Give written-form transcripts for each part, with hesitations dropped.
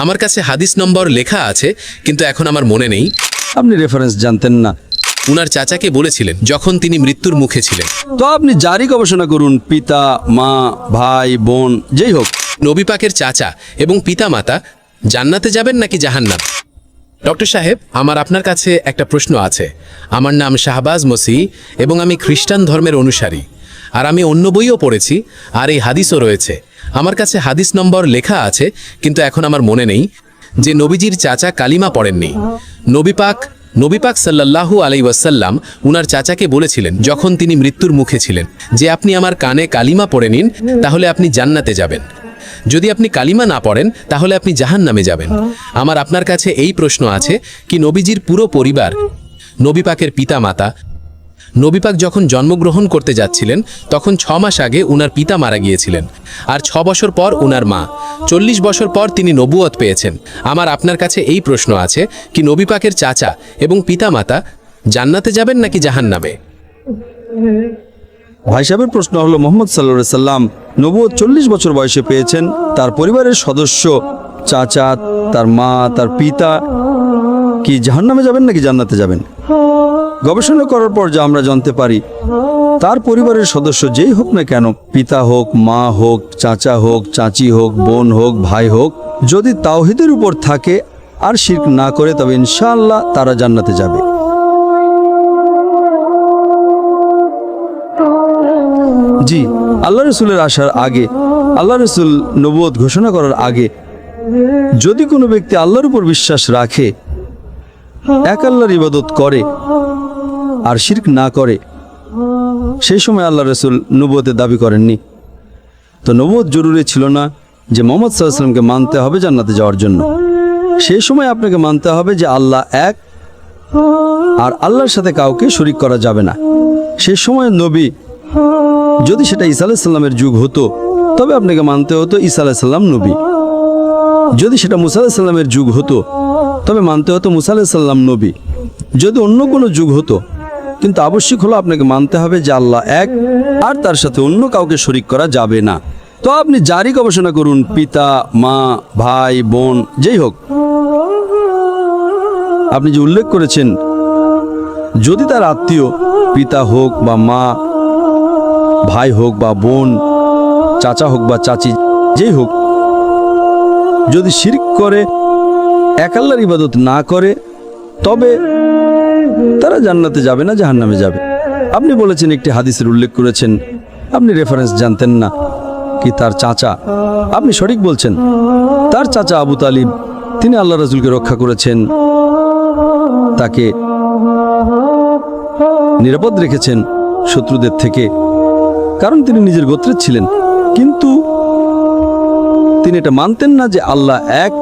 আমার কাছে হাদিস নম্বর লেখা আছে, কিন্তু এখন আমার মনে নেই। আপনি রেফারেন্স জানতেন না। উনার চাচাকে বলেছিলেন যখন তিনি মৃত্যুর মুখে ছিলেন। তো আপনি জারি গবেষণা করুন, পিতা, মা, ভাই, বোন, যেই হোক। নবী পাকের চাচা এবং পিতা মাতা জান্নাতে যাবেন নাকি জাহান্নাম? ডক্টর সাহেব, আমার আপনার কাছে একটা প্রশ্ন আছে। আমার নাম শাহবাজ মসিহ এবং আমি খ্রিস্টান ধর্মের অনুসারী, আর আমি অন্য বইও পড়েছি, আর এই হাদিসও রয়েছে। আমার কাছে হাদিস নম্বর লেখা আছে, কিন্তু এখন আমার মনে নেই, যে নবীজির চাচা কালিমা পড়েননি। নবী পাক সাল্লাল্লাহু আলাইহি ওয়াসাল্লাম উনার চাচাকে বলেছিলেন যখন তিনি মৃত্যুর মুখে ছিলেন, যে আপনি আমার কানে কালিমা পড়ে নিন, তাহলে আপনি জান্নাতে যাবেন। যদি আপনি কালিমা না পড়েন, তাহলে আপনি জাহান্নামে যাবেন। আমার আপনার কাছে এই প্রশ্ন আছে, কি নবীজির পুরো পরিবার, নবী পাকের পিতা মাতা, নবী পাক যখন জন্মগ্রহণ করতে যাচ্ছিলেন তখন 6 মাস আগে উনার পিতা মারা গিয়েছিলেন, আর 6 বছর পর উনার মা, 40 বছর পর তিনি নবুয়ত পেয়েছেন। আমার আপনার কাছে এই প্রশ্ন আছে, কি নবী পাকের চাচা এবং পিতা মাতা জান্নাতে যাবেন নাকি জাহান্নামে? ভাই সাহেবের প্রশ্ন হলো, মোহাম্মদ সাল্লাল্লাহু আলাইহি সাল্লাম নবুয়ত 40 বছর বয়সে পেয়েছেন। তার পরিবারের সদস্য, চাচা, তার মা, তার পিতা কি জাহান্নামে যাবেন নাকি জান্নাতে যাবেন? গবেষণা করার পর যা আমরা জানতে পারি, তার পরিবারের সদস্য যেই হোক না কেন, পিতা হোক, মা হোক, চাচা হোক, চাচি হোক, বোন হোক, ভাই হোক, যদি তাওহীদের উপর থাকে আর শিরক না করে, তবে ইনশাআল্লাহ তারা জান্নাতে যাবে। জি, আল্লাহ রসুলের আসার আগে, আল্লাহ রসুল নবুয়ত ঘোষণা করার আগে, যদি কোনো ব্যক্তি আল্লাহর উপর বিশ্বাস রাখে, এক আল্লাহর ইবাদত করে আর শিরক না করে, সেই সময় আল্লাহ রসুল নবুয়তের দাবি করেননি। তো নবুয়ত জরুরি ছিল না যে মুহাম্মদ সাল্লাল্লাহু আলাইহি ওয়াসাল্লামকে মানতে হবে জান্নাতে যাওয়ার জন্য। সেই সময় আপনাকে মানতে হবে যে আল্লাহ এক, আর আল্লাহর সাথে কাউকে শরীক করা যাবে না। সেই সময় নবী, যদি সেটা ঈসা আলাইহিস সালামের যুগ হতো, তবে আপনাকে মানতে হতো ঈসা আলাইহিস সালাম নবী। যদি সেটা মুসা আলাইহিস সালামের যুগ হতো, তবে মানতে হতো মুসা আলাইহিস সালাম নবী। যদি অন্য কোনো যুগ হতো, কিন্তু আবশ্যক হলো আপনাকে মানতে হবে যে আল্লাহ এক, আর তার সাথে অন্য কাউকে শরীক করা যাবে না। তো আপনি জারি গবেষণা করুন, পিতা, মা, ভাই, বোন, যেই হোক। আপনি যে উল্লেখ করেছেন, যদি তার আত্মীয়, পিতা হোক বা মা, ভাই হোক বা বোন, চাচা হোক বা চাচি, যেই হোক, যদি শিরক করে, এক আল্লাহর ইবাদত না করে, তবে তারা জান্নাতে যাবে না, জাহান্নামে যাবে। আপনি বলেছেন, একটি হাদিসের উল্লেখ করেছেন, আপনি রেফারেন্স জানতেন না, কি তার চাচা। আপনি সঠিক বলছেন, তার চাচা আবু তালিব, তিনি আল্লাহ রাসূলকে রক্ষা করেছেন, তাকে নিরাপদ রেখেছেন শত্রুদের থেকে, কারণ তিনি নিজের গোত্রের ছিলেন। কিন্তু তিনি এটা মানতেন না যে আল্লাহ এক,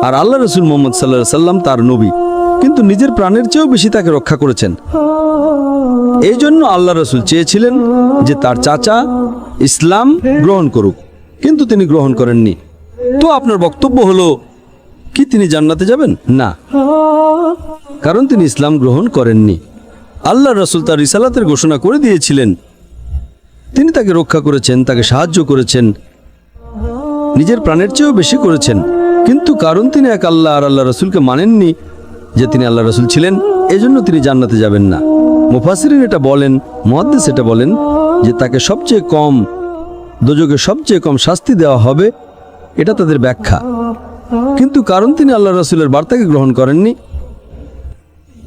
আর আল্লাহ রসুল মুহাম্মদ সাল্লাল্লাহু আলাইহি সাল্লাম তার নবী, কিন্তু নিজের প্রাণের চেয়েও বেশি তাকে রক্ষা করেছেন। এই জন্য আল্লাহ রসুল চেয়েছিলেন যে তার চাচা ইসলাম গ্রহণ করুক, কিন্তু তিনি গ্রহণ করেননি। তো আপনার বক্তব্য হলো কি তিনি জান্নাতে যাবেন না, কারণ তিনি ইসলাম গ্রহণ করেননি। আল্লাহ রসুল তার রিসালাতের ঘোষণা করে দিয়েছিলেন, তিনি তাকে রক্ষা করেছেন, তাকে সাহায্য করেছেন, নিজের প্রাণের চেয়েও বেশি করেছেন, কিন্তু কারণ তিনি এক আল্লাহ আর আল্লাহ রসুলকে মানেননি যে তিনি আল্লাহ রসুল ছিলেন, এজন্য তিনি জান্নাতে যাবেন না। মুফাসসিরিন এটা বলেন, মুহাদ্দিস এটা বলেন যে তাকে সবচেয়ে কম দোজখে সবচেয়ে কম শাস্তি দেওয়া হবে, এটা তাদের ব্যাখ্যা। কিন্তু কারণ তিনি আল্লাহ রসুলের বার্তাকে গ্রহণ করেননি,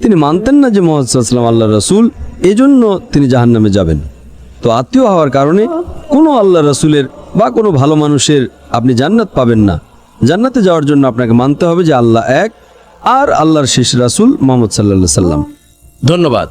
তিনি মানতেন না যে মুহাম্মদ সাল্লাল্লাহু আলাইহি ওয়াসাল্লাম আল্লাহ রসুল, এজন্য তিনি জাহান্নামে যাবেন। তো আত্মীয় হওয়ার কারণে কোনো আল্লাহ রসুলের বা কোনো ভালো মানুষের আপনি জান্নাত পাবেন না। জান্নাতে যাওয়ার জন্য আপনাকে মানতে হবে যে আল্লাহ এক, আর আল্লাহর শেষ রাসূল মুহাম্মদ সাল্লাল্লাহু আলাইহি ওয়াসাল্লাম। ধন্যবাদ।